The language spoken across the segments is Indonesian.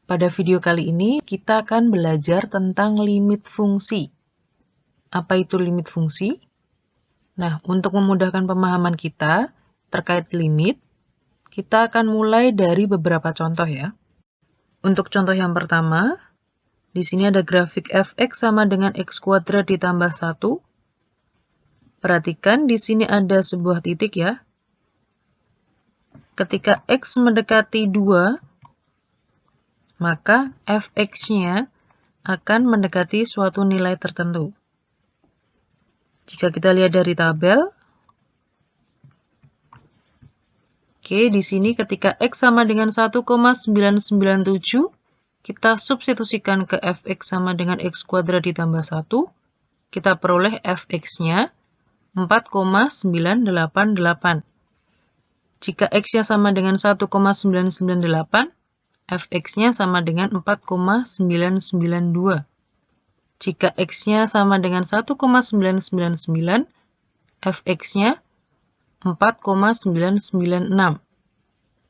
Pada video kali ini, kita akan belajar tentang limit fungsi. Apa itu limit fungsi? Nah, untuk memudahkan pemahaman kita terkait limit, kita akan mulai dari beberapa contoh ya. Untuk contoh yang pertama, di sini ada grafik fx sama dengan x kuadrat ditambah 1. Perhatikan di sini ada sebuah titik ya. Ketika x mendekati 2, maka fx-nya akan mendekati suatu nilai tertentu. Jika kita lihat dari tabel, oke, di sini ketika x sama dengan 1,997, kita substitusikan ke fx sama dengan x kuadrat ditambah 1, kita peroleh fx-nya 4,988. Jika x-nya sama dengan 1,998, fx-nya sama dengan 4,992. Jika x-nya sama dengan 1,999, fx-nya 4,996.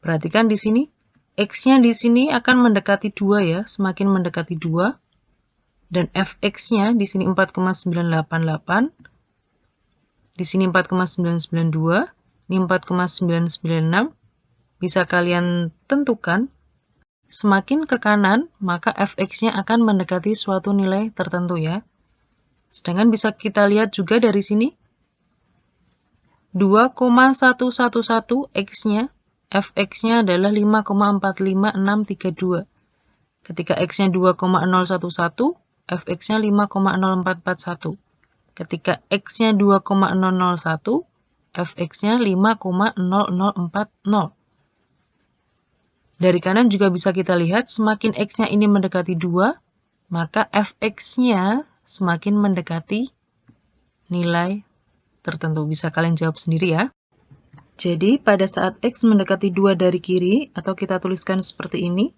Perhatikan di sini, x-nya di sini akan mendekati 2 ya, semakin mendekati 2. Dan fx-nya di sini 4,988. Di sini 4,992, ini 4,996. Bisa kalian tentukan, semakin ke kanan, maka fx-nya akan mendekati suatu nilai tertentu ya. Sedangkan bisa kita lihat juga dari sini, 2,111 x-nya, fx-nya adalah 5,45632. Ketika x-nya 2,011, fx-nya 5,0441. Ketika x-nya 2,001, fx-nya 5,0040. Dari kanan juga bisa kita lihat, semakin x-nya ini mendekati 2, maka fx-nya semakin mendekati nilai tertentu. Bisa kalian jawab sendiri ya. Jadi, pada saat x mendekati 2 dari kiri, atau kita tuliskan seperti ini,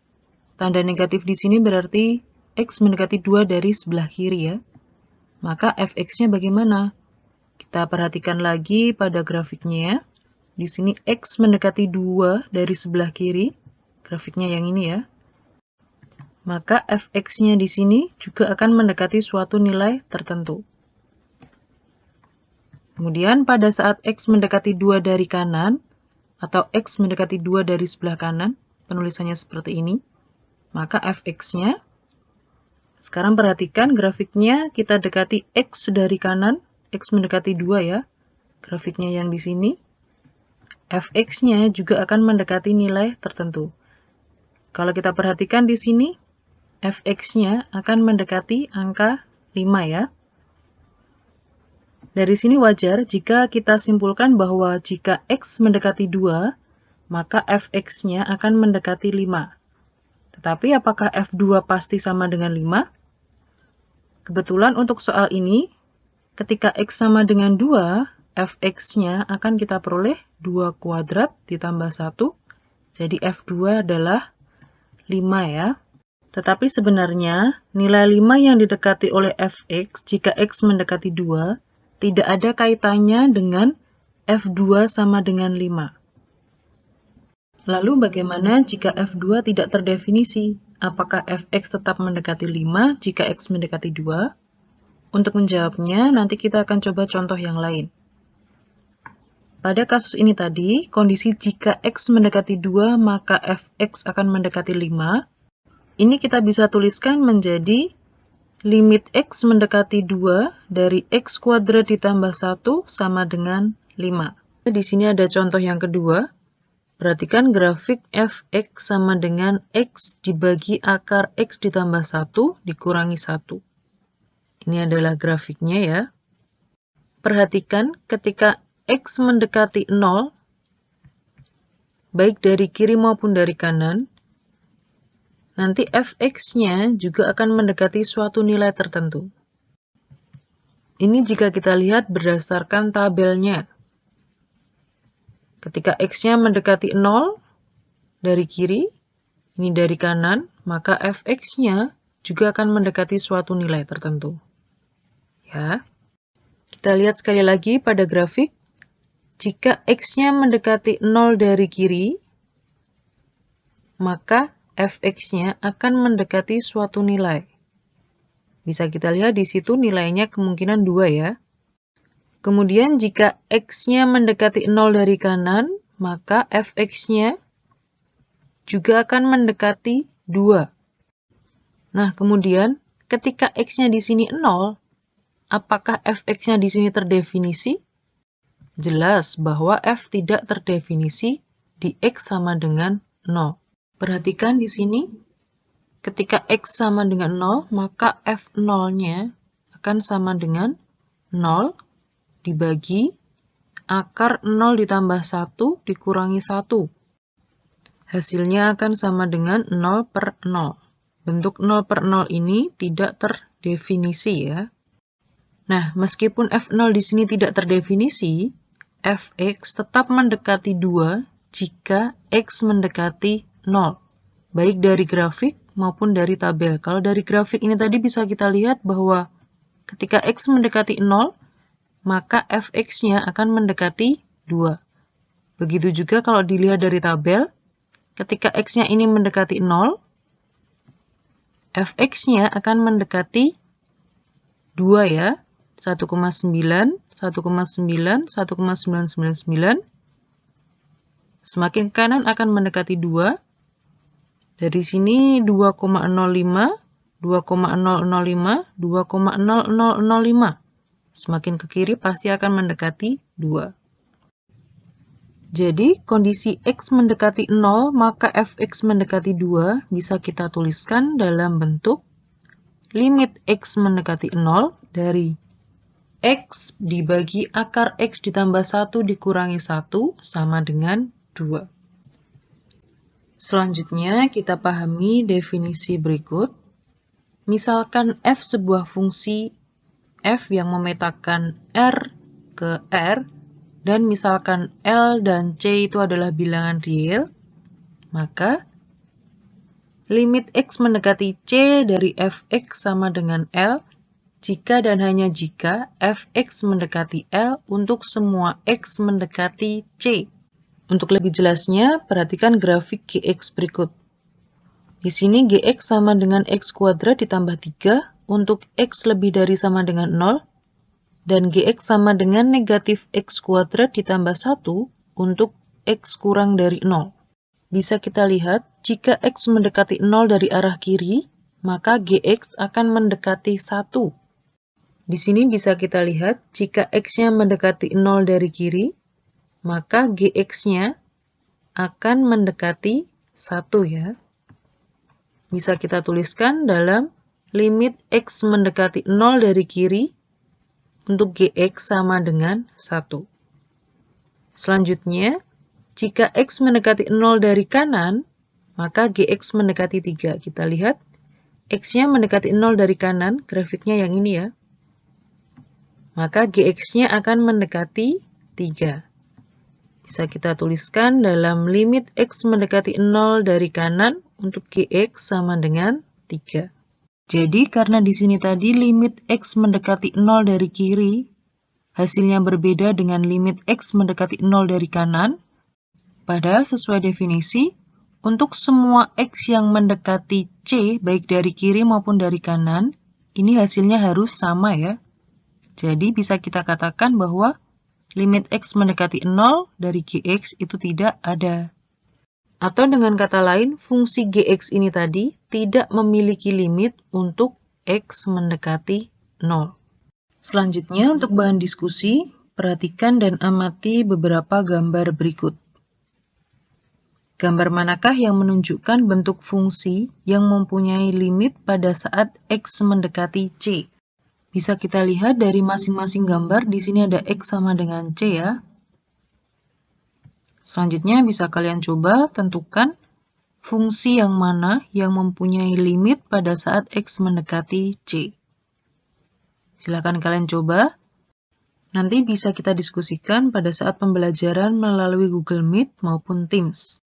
tanda negatif di sini berarti x mendekati 2 dari sebelah kiri ya. Maka fx-nya bagaimana? Kita perhatikan lagi pada grafiknya ya. Di sini x mendekati 2 dari sebelah kiri, grafiknya yang ini ya. Maka fx-nya di sini juga akan mendekati suatu nilai tertentu. Kemudian pada saat x mendekati 2 dari kanan, atau x mendekati 2 dari sebelah kanan, penulisannya seperti ini, maka fx-nya, sekarang perhatikan grafiknya kita dekati x dari kanan, x mendekati 2 ya, grafiknya yang di sini, fx-nya juga akan mendekati nilai tertentu. Kalau kita perhatikan di sini, fx-nya akan mendekati angka 5 ya. Dari sini wajar jika kita simpulkan bahwa jika x mendekati 2, maka fx-nya akan mendekati 5. Tetapi apakah f2 pasti sama dengan 5? Kebetulan untuk soal ini, ketika x sama dengan 2, fx-nya akan kita peroleh 2 kuadrat ditambah 1. Jadi f2 adalah 5 ya. Tetapi sebenarnya nilai 5 yang didekati oleh fx jika x mendekati 2, tidak ada kaitannya dengan f2 sama dengan 5. Lalu bagaimana jika f2 tidak terdefinisi? Apakah fx tetap mendekati 5 jika x mendekati 2? Untuk menjawabnya, nanti kita akan coba contoh yang lain. Pada kasus ini tadi, kondisi jika x mendekati 2, maka fx akan mendekati 5. Ini kita bisa tuliskan menjadi limit x mendekati 2 dari x kuadrat ditambah 1 sama dengan 5. Di sini ada contoh yang kedua. Perhatikan grafik fx sama dengan x dibagi akar x ditambah 1 dikurangi 1. Ini adalah grafiknya ya. Perhatikan ketika x mendekati 0, baik dari kiri maupun dari kanan, nanti fx-nya juga akan mendekati suatu nilai tertentu. Ini jika kita lihat berdasarkan tabelnya. Ketika x-nya mendekati 0 dari kiri, ini dari kanan, maka fx-nya juga akan mendekati suatu nilai tertentu. Ya. Kita lihat sekali lagi pada grafik. Jika x-nya mendekati 0 dari kiri, maka fx-nya akan mendekati suatu nilai. Bisa kita lihat di situ nilainya kemungkinan 2 ya. Kemudian jika x-nya mendekati 0 dari kanan, maka fx-nya juga akan mendekati 2. Nah, kemudian ketika x-nya di sini 0, apakah fx-nya di sini terdefinisi? Jelas bahwa f tidak terdefinisi di x sama dengan 0. Perhatikan di sini, ketika x sama dengan 0, maka f0-nya akan sama dengan 0 dibagi akar 0 ditambah 1 dikurangi 1. Hasilnya akan sama dengan 0 per 0. Bentuk 0 per 0 ini tidak terdefinisi ya. Nah, meskipun f0 di sini tidak terdefinisi, fx tetap mendekati 2 jika x mendekati 0. Baik dari grafik maupun dari tabel. Kalau dari grafik ini tadi bisa kita lihat bahwa ketika x mendekati 0, maka fx-nya akan mendekati 2. Begitu juga kalau dilihat dari tabel, ketika x-nya ini mendekati 0, fx-nya akan mendekati 2 ya. 1,9, 1,9, 1,999. Semakin kanan akan mendekati 2. Dari sini 2,05, 2,005, 2,0005. Semakin ke kiri pasti akan mendekati 2. Jadi, kondisi x mendekati 0, maka fx mendekati 2 bisa kita tuliskan dalam bentuk limit x mendekati 0 dari x dibagi akar x ditambah 1 dikurangi 1 sama dengan 2. Selanjutnya, kita pahami definisi berikut. Misalkan f sebuah fungsi f yang memetakan R ke R, dan misalkan L dan C itu adalah bilangan real, maka limit x mendekati C dari fx sama dengan L jika dan hanya jika fx mendekati L untuk semua x mendekati C. Untuk lebih jelasnya, perhatikan grafik gx berikut. Di sini gx sama dengan x kuadrat ditambah 3 untuk x lebih dari sama dengan 0, dan gx sama dengan negatif x kuadrat ditambah 1 untuk x kurang dari 0. Bisa kita lihat, jika x mendekati 0 dari arah kiri, maka gx akan mendekati 1. Di sini bisa kita lihat, jika x-nya mendekati 0 dari kiri, maka gx-nya akan mendekati 1 ya. Bisa kita tuliskan dalam limit x mendekati 0 dari kiri untuk gx sama dengan 1. Selanjutnya, jika x mendekati 0 dari kanan, maka gx mendekati 3. Kita lihat, x-nya mendekati 0 dari kanan, grafiknya yang ini ya. Maka gx-nya akan mendekati 3. Bisa kita tuliskan dalam limit x mendekati 0 dari kanan untuk gx sama dengan 3. Jadi karena di sini tadi limit x mendekati 0 dari kiri, hasilnya berbeda dengan limit x mendekati 0 dari kanan, padahal sesuai definisi, untuk semua x yang mendekati C, baik dari kiri maupun dari kanan, ini hasilnya harus sama ya. Jadi bisa kita katakan bahwa limit x mendekati 0 dari gx itu tidak ada. Atau dengan kata lain, fungsi gx ini tadi tidak memiliki limit untuk x mendekati 0. Selanjutnya, untuk bahan diskusi, perhatikan dan amati beberapa gambar berikut. Gambar manakah yang menunjukkan bentuk fungsi yang mempunyai limit pada saat x mendekati C? Bisa kita lihat dari masing-masing gambar, di sini ada x sama dengan C ya. Selanjutnya bisa kalian coba tentukan fungsi yang mana yang mempunyai limit pada saat x mendekati C. Silakan kalian coba. Nanti bisa kita diskusikan pada saat pembelajaran melalui Google Meet maupun Teams.